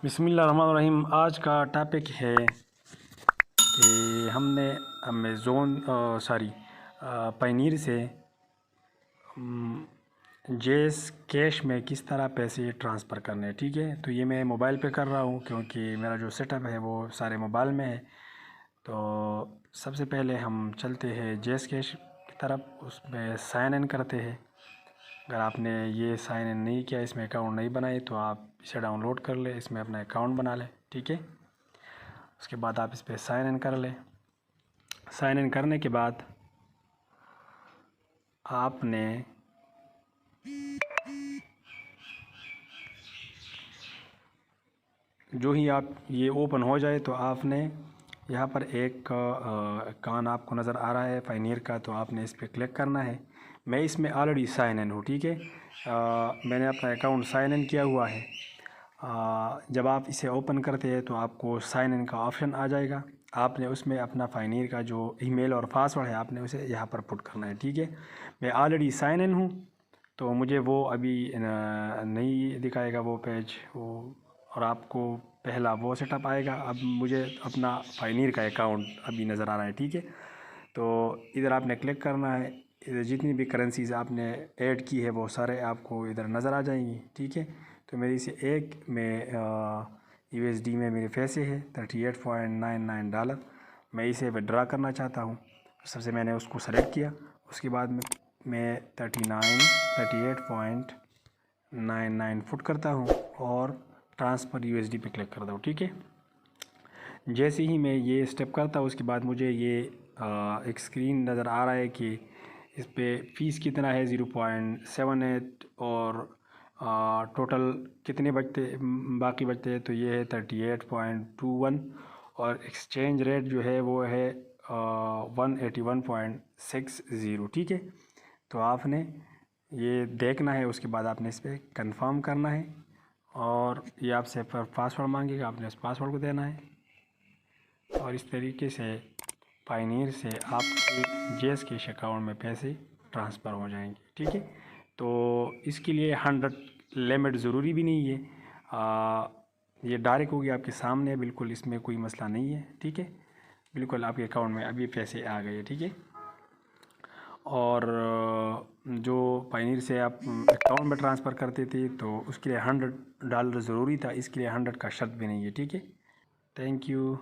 बिस्मिल्लाहिर्रहमानिर्रहीम। आज का टॉपिक है कि हमने अमेज़ोन पायनीर से जेस कैश में किस तरह पैसे ट्रांसफ़र करने हैं। ठीक है, तो ये मैं मोबाइल पे कर रहा हूँ क्योंकि मेरा जो सेटअप है वो सारे मोबाइल में है। तो सबसे पहले हम चलते हैं जेस कैश की तरफ, उसमें साइन इन करते हैं। अगर आपने ये साइन इन नहीं किया, इसमें अकाउंट नहीं बनाए, तो आप इसे डाउनलोड कर लें, इसमें अपना अकाउंट बना लें। ठीक है, उसके बाद आप इस पर साइन इन कर लें। साइन इन करने के बाद आपने जो ही आप ये ओपन हो जाए तो आपने यहाँ पर एक कान आपको नज़र आ रहा है पायनीर का, तो आपने इस पर क्लिक करना है। मैं इसमें ऑलरेडी साइन इन हूँ। ठीक है, मैंने अपना अकाउंट साइन इन किया हुआ है। जब आप इसे ओपन करते हैं तो आपको साइन इन का ऑप्शन आ जाएगा। आपने उसमें अपना पायनीर का जो ईमेल और पासवर्ड है आपने उसे यहाँ पर पुट करना है। ठीक है, मैं ऑलरेडी साइन इन हूँ तो मुझे वो अभी नहीं दिखाएगा वो पेज वो, और आपको पहला वो सेटअप आएगा। अब मुझे अपना पायनीर का अकाउंट अभी नज़र आ रहा है। ठीक है, तो इधर आपने क्लिक करना है। इधर जितनी भी करेंसीज़ आपने ऐड की है वो सारे आपको इधर नज़र आ जाएंगी। ठीक है, तो मेरी से एक में USD में मेरे पैसे है $38.99। मैं इसे विड्रा करना चाहता हूँ। सबसे मैंने उसको सेलेक्ट किया, उसके बाद मैं 38.99 फुट करता हूँ और ट्रांसफ़र USD पे क्लिक करता हूँ। ठीक है, जैसे ही मैं ये स्टेप करता हूँ उसके बाद मुझे ये एक स्क्रीन नज़र आ रहा है कि इस पे फ़ीस कितना है 0.78 और टोटल कितने बाकी बचते हैं, तो ये है 38.21 और एक्सचेंज रेट जो है वो है 181.60। ठीक है, तो आपने ये देखना है, उसके बाद आपने इस पर कंफर्म करना है और ये आपसे पासवर्ड मांगेगा, आपने उस पासवर्ड को देना है। और इस तरीके से पायनीर से आपके जेस कैश अकाउंट में पैसे ट्रांसफ़र हो जाएंगे। ठीक है, तो इसके लिए 100 लिमिट ज़रूरी भी नहीं है। ये डायरेक्ट होगी आपके सामने, बिल्कुल इसमें कोई मसला नहीं है। ठीक है, बिल्कुल आपके अकाउंट में अभी पैसे आ गए। ठीक है, और जो पायनीर से आप अकाउंट में ट्रांसफ़र करते थे तो उसके लिए $100 ज़रूरी था, इसके लिए 100 का शर्त भी नहीं है। ठीक है, थैंक यू।